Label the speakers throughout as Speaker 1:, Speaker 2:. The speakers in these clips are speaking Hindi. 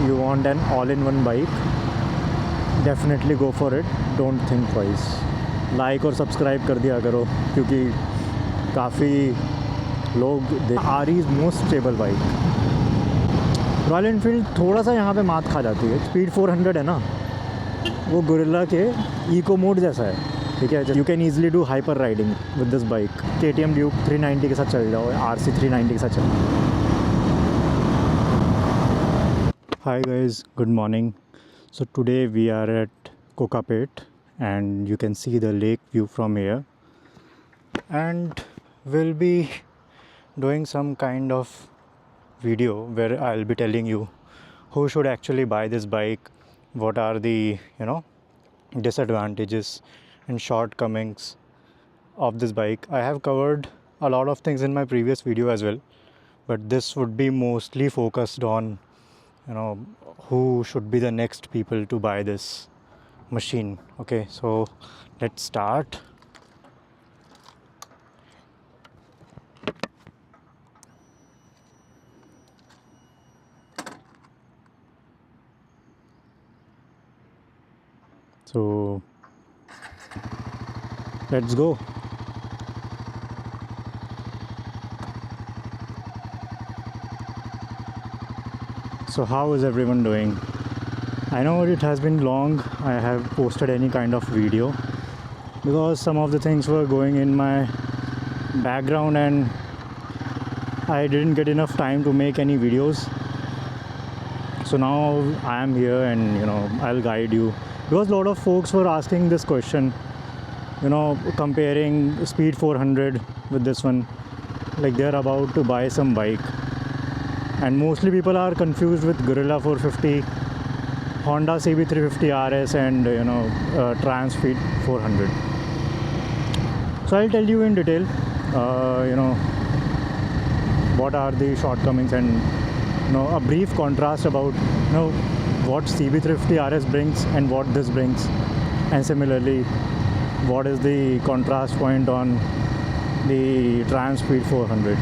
Speaker 1: you want an all-in-one bike, definitely go for it. Don't think twice. Like और सब्सक्राइब कर दिया करो, क्योंकि काफ़ी लोग are is most stable bike. Royal Enfield थोड़ा सा यहाँ पे मात खा जाती है। स्पीड 400 है ना, वो गोरिल्ला के इको मोड जैसा है, ठीक है। You can easily do hyper riding with this bike. KTM Duke 390 के साथ चल जाओ, RC 390 के साथ चल। Hi guys, good morning. So today we are at Kokapet and you can see the lake view from here, and we'll be doing some kind of video where I'll be telling you who should actually buy this bike, what are the disadvantages and shortcomings of this bike. I have covered a lot of things in my previous video as well, but this would be mostly focused on who should be the next people to buy this machine. Okay, so let's start. So let's go. So how is everyone doing? I know it has been long. I have posted any kind of video because some of the things were going in my background and I didn't get enough time to make any videos. So now I am here and I'll guide you, because a lot of folks were asking this question, comparing Speed 400 with this one, like they're about to buy some bike, and mostly people are confused with Gorilla 450, Honda CB350 RS and Triumph Speed 400. So I'll tell you in detail what are the shortcomings and a brief contrast about what CB350 RS brings and what this brings, and similarly what is the contrast point on the Triumph Speed 400.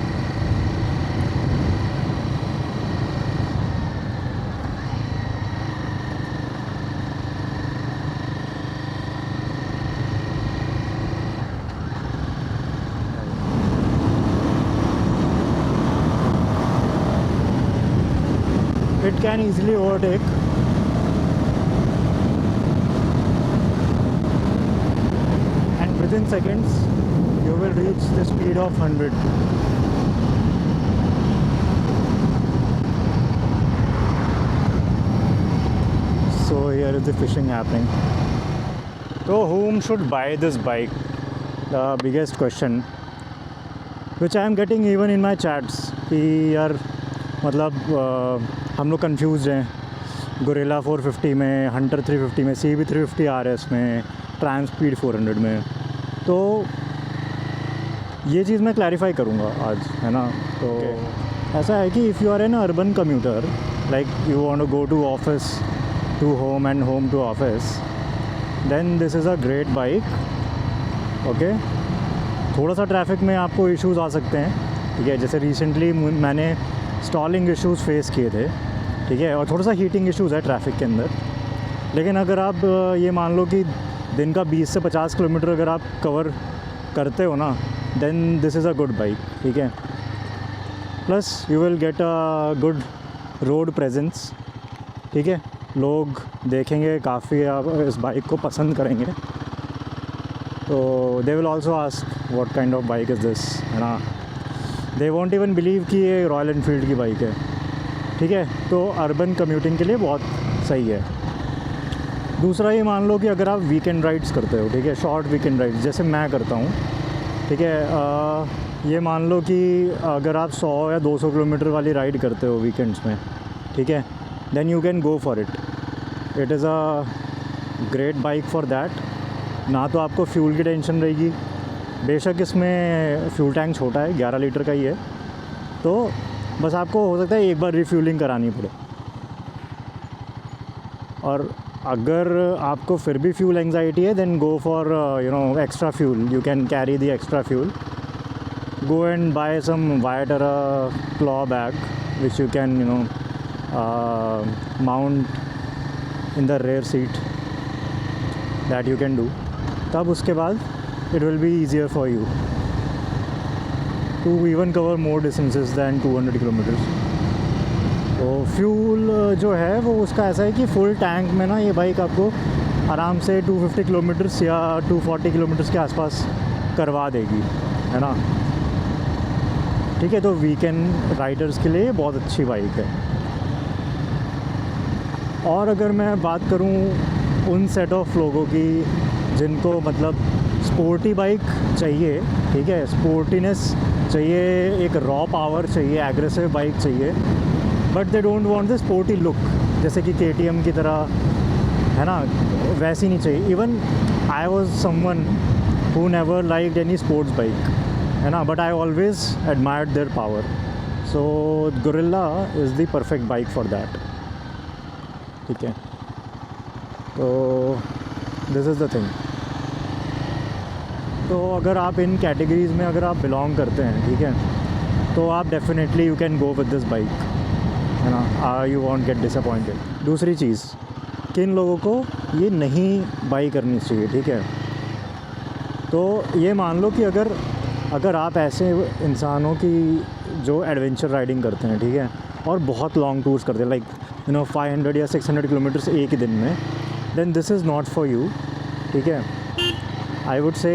Speaker 1: It can easily overtake, and within seconds you will reach the speed of 100. So here is the fishing happening. So whom should buy this bike? The biggest question which I am getting even in my chats कि यार मतलब हम लोग कंफ्यूज हैं गोरिल्ला 450 में, हंटर 350 में, CB350 RS में, ट्रायम्फ स्पीड 400 में। तो ये चीज़ मैं क्लैरिफाई करूँगा आज, है ना। तो ऐसा है कि if you are an urban commuter, like you want to go to office to home and home to office, then this is a great bike. Okay, थोड़ा सा ट्रैफिक में आपको इश्यूज़ आ सकते हैं, ठीक है। जैसे रिसेंटली मैंने स्टॉलिंग इश्यूज़ फेस किए थे, ठीक है, और थोड़ा सा हीटिंग इश्यूज़ है ट्रैफिक के अंदर। लेकिन अगर आप ये मान लो कि दिन का 20 से 50 किलोमीटर अगर आप कवर करते हो ना, then this is a good bike, ठीक है। Plus you will get a good road presence, ठीक है। लोग देखेंगे, काफ़ी आप इस बाइक को पसंद करेंगे, तो they will also ask what kind of bike is this, है ना। दे वॉन्ट इवन बिलीव कि ये रॉयल एनफील्ड की बाइक है, ठीक है। तो अर्बन कम्यूटिंग के लिए बहुत सही है। दूसरा ये मान लो कि अगर आप वीकेंड राइड्स करते हो, ठीक है, शॉर्ट वीकेंड राइड्स जैसे मैं करता हूँ, ठीक है। ये मान लो कि अगर आप 100 या 200 किलोमीटर वाली राइड करते हो वीकेंड्स में, ठीक है, then you can go for it. It is a great bike for that. ना तो आपको फ्यूल की टेंशन रहेगी, बेशक इसमें फ्यूल टैंक छोटा है, 11 लीटर का ही है, तो बस आपको हो सकता है एक बार रिफ्यूलिंग करानी पड़े। और अगर आपको फिर भी फ्यूल एंग्जाइटी है, then go for extra fuel, you can carry the extra fuel, go and buy some Viatora claw bag which you can mount in the rear seat that you can do, तब उसके बाद it will be easier for you to even cover more distances than 200 kilometers. तो फ्यूल जो है वो उसका ऐसा है कि फुल टैंक में ना ये बाइक आपको आराम से 250 किलोमीटर्स या 240 किलोमीटर्स के आसपास करवा देगी, है ना। ठीक है, तो वीकेंड राइडर्स के लिए बहुत अच्छी बाइक है। और अगर मैं बात करूं उन सेट ऑफ लोगों की जिनको मतलब स्पोर्टी बाइक चाहिए, ठीक है, स्पोर्टीनेस चाहिए, एक रॉ पावर चाहिए, एग्रेसिव बाइक चाहिए, but they don't want the sporty look, जैसे कि KTM की तरह, है ना, वैसी नहीं चाहिए। Even I was someone who never liked any sports bike, है ना, but I always admired their power, so gorilla is the perfect bike for that. ठीक है, तो दिस इज़ द थिंग। तो अगर आप इन कैटेगरीज़ में अगर आप बिलोंग करते हैं, ठीक है, तो आप definitely you can go with this bike, है ना, यू वॉन्ट गेट डिसअपॉइंटेड। दूसरी चीज़, किन लोगों को ये नहीं बाई करनी चाहिए, ठीक है, तो ये मान लो कि अगर आप ऐसे इंसानों की जो एडवेंचर राइडिंग करते हैं, ठीक है, और बहुत लॉन्ग टूर्स करते हैं, लाइक 500 या 600 किलोमीटर्स एक ही दिन में, then this is not for you. ठीक है, I would say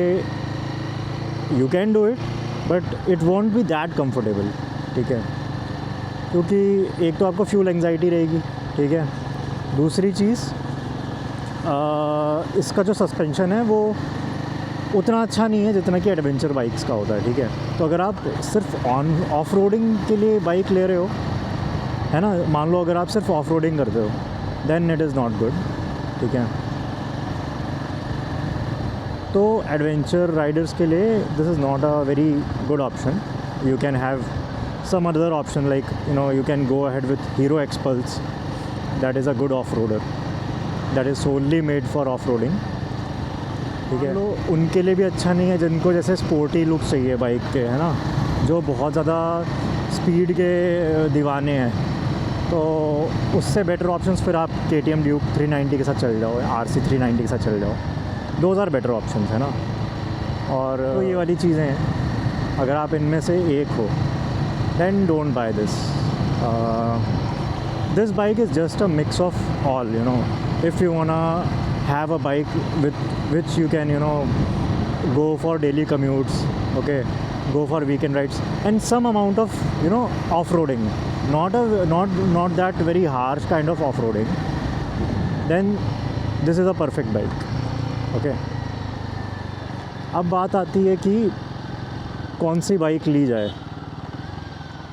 Speaker 1: you can do it, but it won't be that comfortable. ठीक है, क्योंकि एक तो आपको फ्यूल एंग्जाइटी रहेगी, ठीक है, दूसरी चीज़ इसका जो सस्पेंशन है वो उतना अच्छा नहीं है जितना कि एडवेंचर बाइक्स का होता है। ठीक है, तो अगर आप सिर्फ ऑफ रोडिंग के लिए बाइक ले रहे हो, है ना, मान लो अगर आप सिर्फ ऑफ रोडिंग करते हो, then it is not good. ठीक है, तो एडवेंचर राइडर्स के लिए this is not a very good option. You can have some other option, like you can go ahead with Hero X-Pulse, that is a good off-roader, that is solely made for off-roading। ठीक है, तो उनके लिए भी अच्छा नहीं है जिनको जैसे स्पोर्टी लुक चाहिए बाइक के, है ना, जो बहुत ज़्यादा स्पीड के दीवाने हैं, तो उससे बेटर ऑप्शंस फिर आप KTM Duke 390 के साथ चल जाओ, RC 390 के साथ चल जाओ, दोज आर बेटर ऑप्शंस, है ना। और तो ये वाली चीज़ें हैं, अगर आप इनमें से एक हो, then don't buy this. This bike is just a mix of all, if you wanna have a bike with which you can go for daily commutes, okay, go for weekend rides, and some amount of off-roading, not that very harsh kind of off-roading, then this is a perfect bike, okay। अब बात आती है कि कौन सी बाइक ली जाए,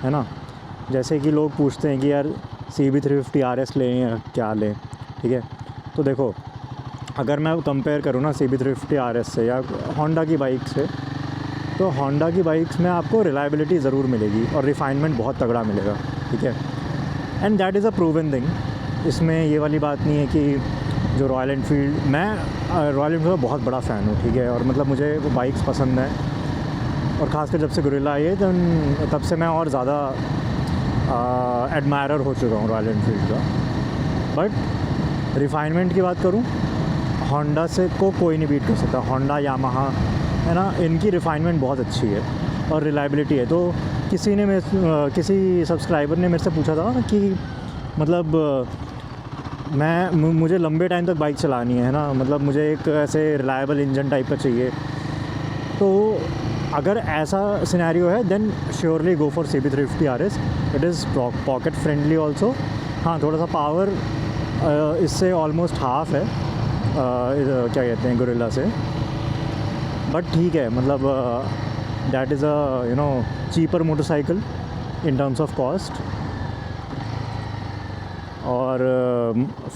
Speaker 1: है ना। जैसे कि लोग पूछते हैं कि यार CB350 RS लें या क्या लें। ठीक है, तो देखो, अगर मैं कंपेयर करूँ ना CB350 RS से या होंडा की बाइक से, तो होंडा की बाइक्स में आपको रिलायबिलिटी ज़रूर मिलेगी और रिफाइनमेंट बहुत तगड़ा मिलेगा। ठीक है, and that is a proven thing. इसमें ये वाली बात नहीं है कि जो रॉयल एनफील्ड, मैं रॉयल एनफील्ड का बहुत बड़ा फ़ैन हूँ, ठीक है, और मतलब मुझे वो बाइक्स पसंद है, और ख़ासकर जब से गोरिल्ला आई है तब से मैं और ज़्यादा एडमायरर हो चुका हूँ रॉयल एनफील्ड का। बट रिफाइनमेंट की बात करूँ, होंडा से को कोई नहीं बीट कर सकता। होंडा, यामाहा, है ना, इनकी रिफाइनमेंट बहुत अच्छी है और रिलायबिलिटी है। तो किसी सब्सक्राइबर ने मेरे से पूछा था कि मतलब मुझे लंबे टाइम तक बाइक चलानी है ना, मतलब मुझे एक ऐसे रिलायबल इंजन टाइप का चाहिए। तो अगर ऐसा सिनेरियो है, then surely go for CB350 RS। It is pocket friendly also. हाँ, थोड़ा सा पावर इससे ऑलमोस्ट हाफ है, क्या कहते हैं, गोरिल्ला से, बट ठीक है, मतलब that is a cheaper motorcycle in terms of cost. और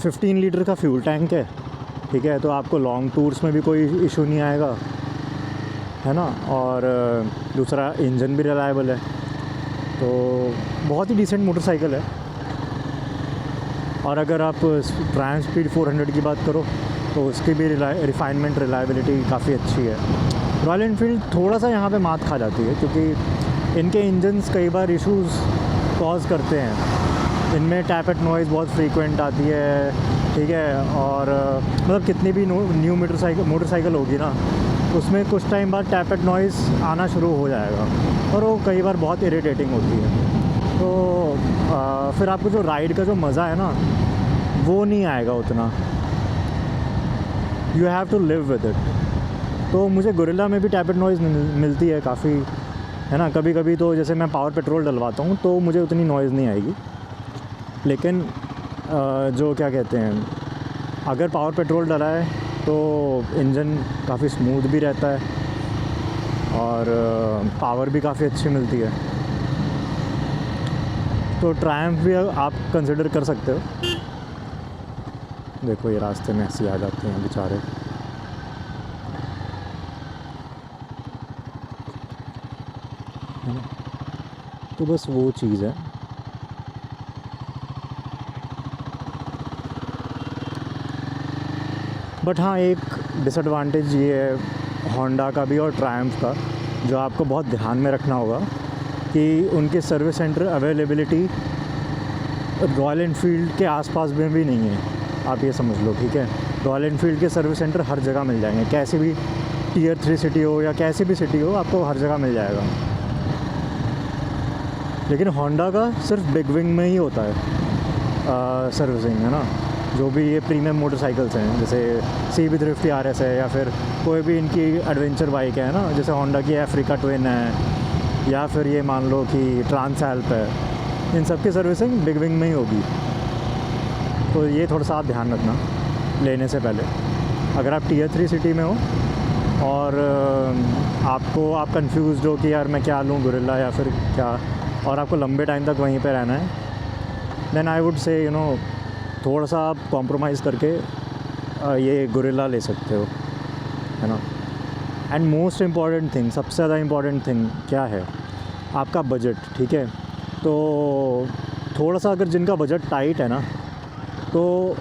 Speaker 1: 15 लीटर का फ्यूल टैंक है। ठीक है, तो आपको लॉन्ग टूर्स में भी कोई इशू नहीं आएगा, है ना। और दूसरा, इंजन भी रिलायबल है, तो बहुत ही डिसेंट मोटरसाइकिल है। और अगर आप ट्रायम्फ स्पीड 400 की बात करो, तो उसकी भी रिफाइनमेंट रिलायबिलिटी काफ़ी अच्छी है। रॉयल एनफील्ड थोड़ा सा यहाँ पे मात खा जाती है, क्योंकि इनके इंजन्स कई बार इश्यूज़ कॉज करते हैं, इनमें टैपेट नॉइज़ बहुत फ्रीक्वेंट आती है, ठीक है। और मतलब कितनी भी न्यू मोटरसाइकिल होगी ना, उसमें कुछ टाइम बाद टैपेट नॉइज़ आना शुरू हो जाएगा और वो कई बार बहुत इरिटेटिंग होती है। तो फिर आपको जो राइड का जो मज़ा है ना, वो नहीं आएगा उतना। You have to live with it. तो मुझे गोरिल्ला में भी टैपेट नॉइज़ मिलती है काफ़ी, है ना। कभी कभी तो जैसे मैं पावर पेट्रोल डलवाता हूँ तो मुझे उतनी नॉइज़ नहीं आएगी, लेकिन जो क्या कहते हैं, अगर पावर पेट्रोल डला है तो इंजन काफ़ी स्मूथ भी रहता है और पावर भी काफ़ी अच्छी मिलती है। तो ट्रायम्फ भी आप कंसिडर कर सकते हो। देखो ये रास्ते में ऐसे आ जाते हैं बेचारे, है ना। तो बस वो चीज़ है। बट हाँ, एक डिसएडवांटेज ये है होंडा का भी और ट्रायम्फ का, जो आपको बहुत ध्यान में रखना होगा कि उनके service centre availability royal Enfield के आसपास में भी नहीं है। आप ये समझ लो, ठीक है। रॉयल एनफील्ड के सर्विस सेंटर हर जगह मिल जाएंगे, कैसी भी टियर 3 सिटी हो या कैसी भी सिटी हो, आपको हर जगह मिल जाएगा। लेकिन होंडा का सिर्फ बिग विंग में ही होता है सर्विसिंग, है ना। जो भी ये प्रीमियम मोटरसाइकिल्स हैं, जैसे CB350 RS है या फिर कोई भी इनकी एडवेंचर बाइक है ना, जैसे होंडा की अफ्रीका ट्विन है या फिर ये मान लो कि ट्रांस एल्प है, इन सब की सर्विसिंग बिग विंग में ही होगी। तो ये थोड़ा सा आप ध्यान रखना लेने से पहले। अगर आप टियर 3 सिटी में हो और आप कंफ्यूज हो कि यार मैं क्या लूँ, गोरिल्ला या फिर क्या, और आपको लंबे टाइम तक वहीं पे रहना है, देन आई वुड से थोड़ा सा आप कॉम्प्रोमाइज़ करके ये गोरिल्ला ले सकते हो, है ना। एंड मोस्ट इम्पॉर्टेंट थिंग, सबसे ज़्यादा इम्पॉर्टेंट थिंग क्या है, आपका बजट, ठीक है। तो थोड़ा सा अगर जिनका बजट टाइट है ना, तो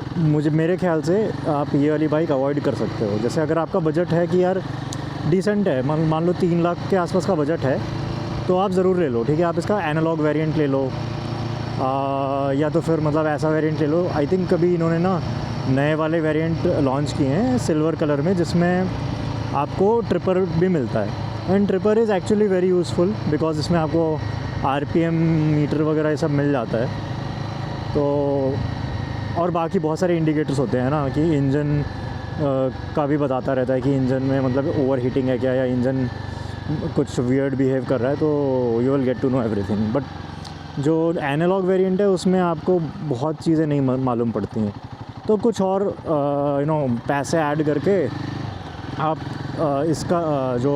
Speaker 1: मेरे ख्याल से आप ये वाली बाइक अवॉइड कर सकते हो। जैसे अगर आपका बजट है कि यार डिसेंट है, मान लो 3 लाख के आसपास का बजट है, तो आप ज़रूर ले लो, ठीक है। आप इसका एनालॉग वेरिएंट ले लो, या तो फिर मतलब ऐसा वेरिएंट ले लो। आई थिंक कभी इन्होंने ना नए वाले वेरिएंट लॉन्च किए हैं सिल्वर कलर में, जिसमें आपको ट्रिपर भी मिलता है। And Tripper is actually very useful because इसमें आपको RPM मीटर वगैरह ये सब मिल जाता है। तो और बाकी बहुत सारे इंडिकेटर्स होते हैं ना, कि इंजन का भी बताता रहता है कि इंजन में मतलब ओवर हीटिंग है क्या, या इंजन कुछ वियर्ड बिहेव कर रहा है, तो you will get to know everything. But जो एनालॉग वेरिएंट है उसमें आपको बहुत चीज़ें नहीं मालूम पड़ती हैं। तो कुछ और पैसे ऐड करके आप इसका जो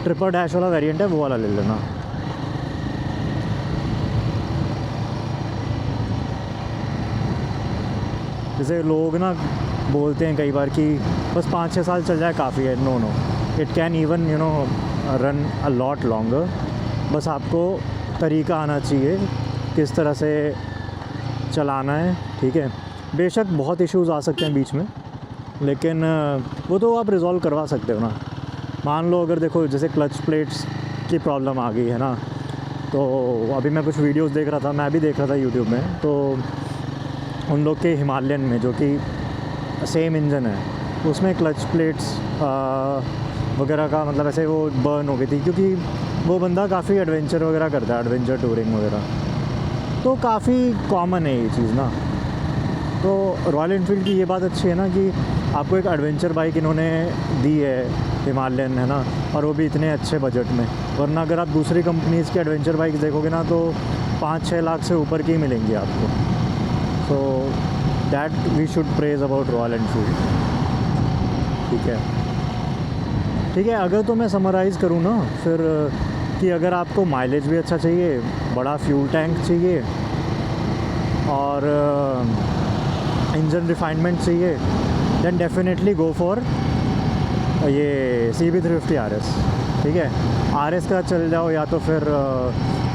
Speaker 1: ट्रिपर डैश वाला वेरिएंट है वो वाला ले लेना। जैसे लोग ना बोलते हैं कई बार कि बस 5-6 साल चल जाए काफ़ी है। No, it can even run a lot longer. बस आपको तरीका आना चाहिए किस तरह से चलाना है, ठीक है। बेशक बहुत इश्यूज़ आ सकते हैं बीच में, लेकिन वो तो आप रिज़ॉल्व करवा सकते हो ना। मान लो अगर देखो जैसे क्लच प्लेट्स की प्रॉब्लम आ गई है ना, तो अभी मैं कुछ वीडियोस देख रहा था, मैं भी देख रहा था यूट्यूब में, तो उन लोग के हिमालयन में जो कि सेम इंजन है, उसमें क्लच प्लेट्स वगैरह का मतलब ऐसे वो बर्न हो गई थी, क्योंकि वो बंदा काफ़ी एडवेंचर वगैरह करता है, एडवेंचर टूरिंग वगैरह। तो काफ़ी कॉमन है ये चीज़ ना। तो रॉयल एनफील्ड की ये बात अच्छी है ना कि आपको एक एडवेंचर बाइक इन्होंने दी है, हिमालयन, है ना, और वो भी इतने अच्छे बजट में। वरना अगर आप दूसरी कंपनीज़ की एडवेंचर बाइक्स देखोगे ना, तो 5-6 लाख से ऊपर की मिलेंगी आपको। So that we should praise about Royal Enfield, ठीक है। अगर तो मैं समराइज़ करूँ ना फिर, कि अगर आपको माइलेज भी अच्छा चाहिए, बड़ा फ्यूल टैंक चाहिए और इंजन रिफाइनमेंट चाहिए, देन डेफिनेटली गो फॉर ये CB350 RS, ठीक है। RS का चल जाओ, या तो फिर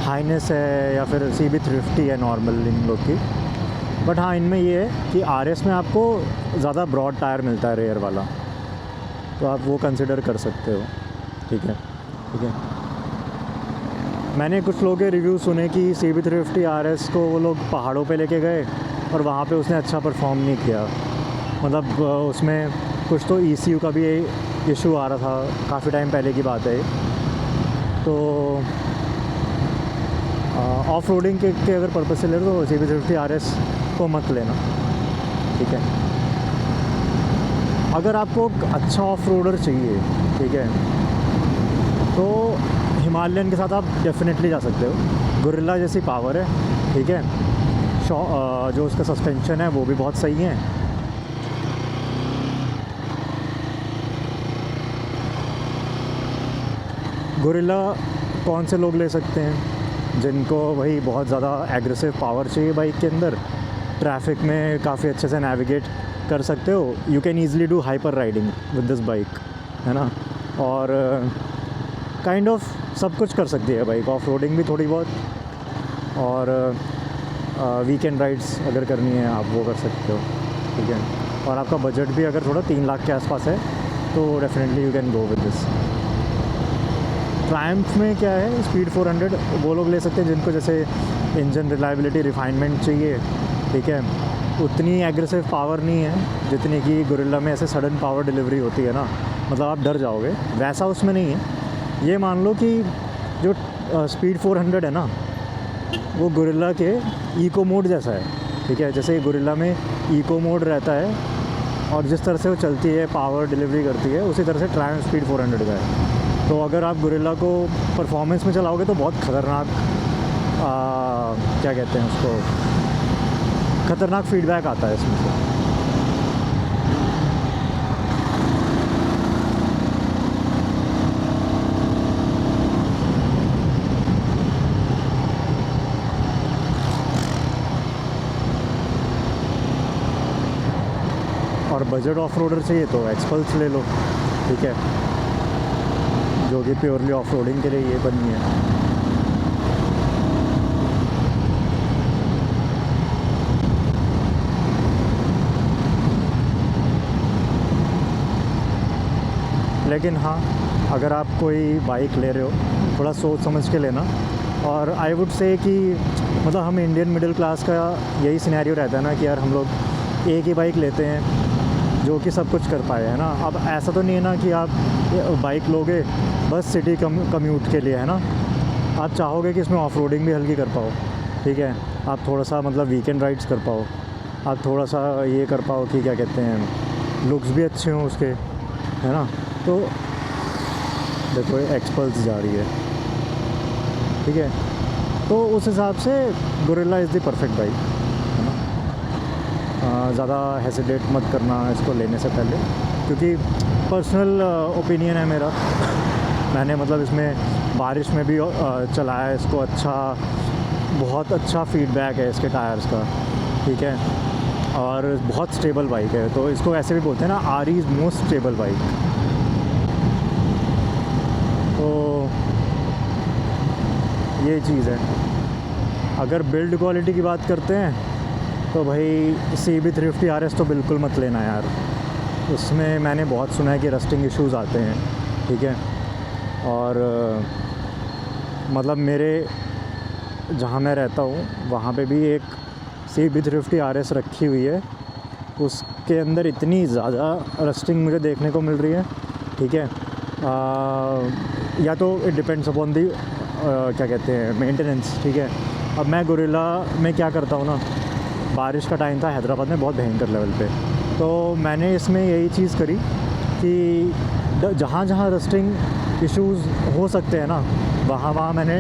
Speaker 1: हाइनेस है, या फिर CB350 है नॉर्मल इन लोग की। बट हाँ, इनमें ये है कि RS में आपको ज़्यादा ब्रॉड टायर मिलता है, रेयर वाला, तो आप वो कंसिडर कर सकते हो, ठीक है। मैंने कुछ लोगों के रिव्यू सुने कि CB350 RS को वो लोग पहाड़ों पे लेके गए और वहाँ पे उसने अच्छा परफॉर्म नहीं किया। मतलब उसमें कुछ तो ECU का भी इशू आ रहा था, काफ़ी टाइम पहले की बात है। तो ऑफ रोडिंग के अगर पर्पज़ से ले तो CB350 RS को मत लेना, ठीक है। अगर आपको अच्छा ऑफ रोडर चाहिए, ठीक है, तो हिमालयन के साथ आप डेफिनेटली जा सकते हो। गोरिल्ला जैसी पावर है, ठीक है। जो उसका सस्पेंशन है वो भी बहुत सही है। गोरिल्ला कौन से लोग ले सकते हैं? जिनको वही बहुत ज़्यादा एग्रेसिव पावर चाहिए बाइक के अंदर, ट्रैफिक में काफ़ी अच्छे से नेविगेट कर सकते हो। You can easily do hyper riding with this bike, है ना। और काइंड ऑफ सब कुछ कर सकती है बाइक, ऑफ रोडिंग भी थोड़ी बहुत, और वीकेंड राइड्स अगर करनी है आप वो कर सकते हो, ठीक है। और आपका बजट भी अगर थोड़ा 3 लाख के आसपास है तो definitely you can go with this. Triumph में क्या है, स्पीड 400 वो लोग ले सकते हैं जिनको जैसे इंजन रिलायबिलिटी, रिफाइनमेंट चाहिए, ठीक है। उतनी एग्रेसिव पावर नहीं है जितनी कि गोरिल्ला में ऐसे सडन पावर डिलीवरी होती है ना, मतलब आप डर जाओगे, वैसा उसमें नहीं है। ये मान लो कि जो स्पीड 400 है ना, वो गोरिल्ला के इको मोड जैसा है, ठीक है। जैसे गोरिल्ला में इको मोड रहता है और जिस तरह से वो चलती है, पावर डिलीवरी करती है, उसी तरह से ट्रायम्फ स्पीड 400 का है। तो अगर आप गोरिल्ला को परफॉर्मेंस में चलाओगे तो बहुत ख़तरनाक, क्या कहते हैं उसको, ख़तरनाक फीडबैक आता है इसमें से। और बजट ऑफ रोडर चाहिए तो एक्सपल्स ले लो, ठीक है, जो कि प्योरली ऑफ रोडिंग के लिए ये बनी है। लेकिन हाँ, अगर आप कोई बाइक ले रहे हो थोड़ा सोच समझ के लेना। और आई वुड से कि मतलब हम इंडियन मिडिल क्लास का यही सिनेरियो रहता है ना कि यार हम लोग एक ही बाइक लेते हैं जो कि सब कुछ कर पाए, है ना। अब ऐसा तो नहीं है ना कि आप बाइक लोगे बस सिटी कम्यूट के लिए, है ना। आप चाहोगे कि इसमें ऑफ रोडिंग भी हल्की कर पाओ, ठीक है। आप थोड़ा सा मतलब वीकेंड राइड्स कर पाओ, आप थोड़ा सा ये कर पाओ कि क्या कहते हैं, लुक्स भी अच्छे हों उसके, है ना। तो देखो एक्सपल्स जा रही है, ठीक है। तो उस हिसाब से gorilla is the perfect bike, है ना। ज़्यादा हेसिटेट मत करना इसको लेने से पहले, क्योंकि पर्सनल ओपिनियन है मेरा। मैंने मतलब इसमें बारिश में भी चलाया इसको, अच्छा, बहुत अच्छा फीडबैक है इसके टायर्स का, ठीक है। और बहुत स्टेबल बाइक है, तो इसको ऐसे भी बोलते हैं ना, R is most stable bike. तो ये चीज़ है। अगर बिल्ड क्वालिटी की बात करते हैं तो भाई CB350 RS तो बिल्कुल मत लेना यार। उसमें मैंने बहुत सुना है कि रस्टिंग इश्यूज़ आते हैं, ठीक है। और मतलब मेरे जहाँ मैं रहता हूँ वहाँ पे भी एक CB350 RS रखी हुई है, उसके अंदर इतनी ज़्यादा रस्टिंग मुझे देखने को मिल रही है, ठीक है। या तो इट डिपेंड्स अपॉन दी क्या कहते हैं, मेंटेनेंस, ठीक है। अब मैं गोरिल्ला में क्या करता हूँ ना, बारिश का टाइम था हैदराबाद में बहुत भयंकर लेवल पे, तो मैंने इसमें यही चीज़ करी कि जहाँ जहाँ रस्टिंग इश्यूज़ हो सकते हैं ना, वहाँ मैंने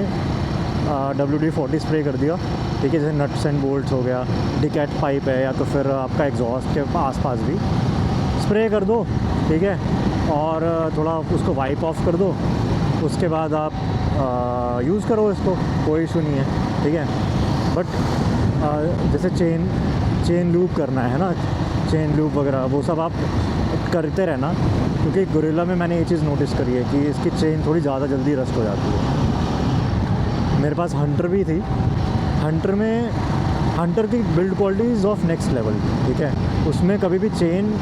Speaker 1: WD-40 स्प्रे कर दिया, ठीक है। जैसे नट्स एंड बोल्ट्स हो गया, डिकैट पाइप है, या तो फिर आपका एग्जॉस्ट के आसपास भी स्प्रे कर दो, ठीक है। और थोड़ा उसको वाइप ऑफ कर दो, उसके बाद आप यूज़ करो इसको, कोई इशू नहीं है, ठीक है। बट जैसे चेन लूप करना है ना, चेन लूप वगैरह वो सब आप करते रहना, क्योंकि गोरिल्ला में मैंने ये चीज़ नोटिस करी है कि इसकी चेन थोड़ी ज़्यादा जल्दी रस्ट हो जाती है। मेरे पास हंटर भी थी, हंटर की build quality is of next level, ठीक है। उसमें कभी भी चेन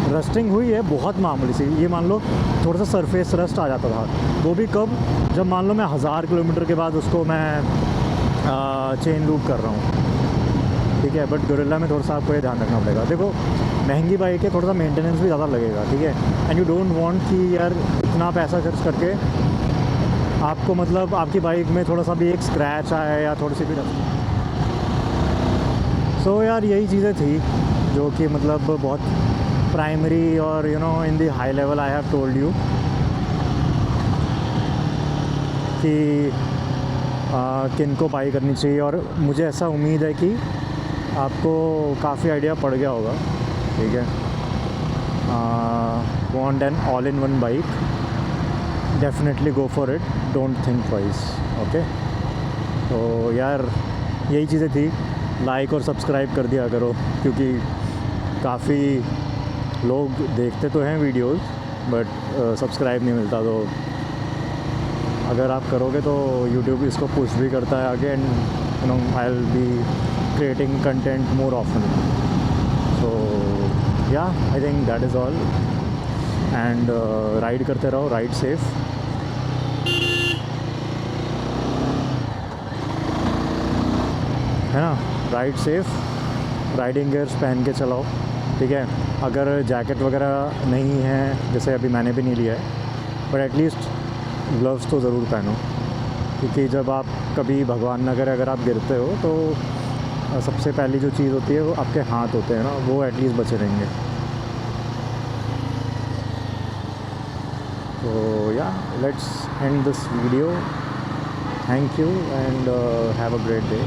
Speaker 1: रस्टिंग हुई है बहुत मामूली सी, ये मान लो थोड़ा सा सरफेस रस्ट आ जाता था, वो भी कब, जब मान लो मैं 1000 किलोमीटर के बाद उसको मैं चेन लूप कर रहा हूँ, ठीक है। बट गोरिल्ला में थोड़ा सा आपको ये ध्यान रखना पड़ेगा। देखो महंगी बाइक है, थोड़ा सा मेंटेनेंस भी ज़्यादा लगेगा, ठीक है। एंड यू डोंट वांट कि यार इतना पैसा खर्च करके आपको मतलब आपकी बाइक में थोड़ा सा भी एक स्क्रैच आए या थोड़ी सी भी सो यार यही चीज़ें थी जो कि मतलब बहुत प्राइमरी और you know in the high level I have told you कि किन को बाई करनी चाहिए। और मुझे ऐसा उम्मीद है कि आपको काफ़ी आइडिया पड़ गया होगा, ठीक है। Want an all in one bike, definitely go for it, don't think twice, okay. तो यार यही चीज़ें थी, लाइक और सब्सक्राइब कर दिया करो क्योंकि काफ़ी लोग देखते तो हैं वीडियोस बट सब्सक्राइब नहीं मिलता। तो अगर आप करोगे तो यूट्यूब इसको पुश भी करता है आगे, and you know I will be creating content more often. So yeah I think that is all, and ride करते रहो, राइड सेफ। है ना, राइड सेफ, राइडिंग गियर्स पहन के चलाओ, ठीक है। अगर जैकेट वगैरह नहीं है, जैसे अभी मैंने भी नहीं लिया है, बट एटलीस्ट ग्लव्स तो ज़रूर पहनो, क्योंकि जब आप कभी भगवान न करे अगर आप गिरते हो तो सबसे पहली जो चीज़ होती है वो आपके हाथ होते हैं ना, वो एटलीस्ट बचे रहेंगे। तो या let's end this video, thank you and have a great day.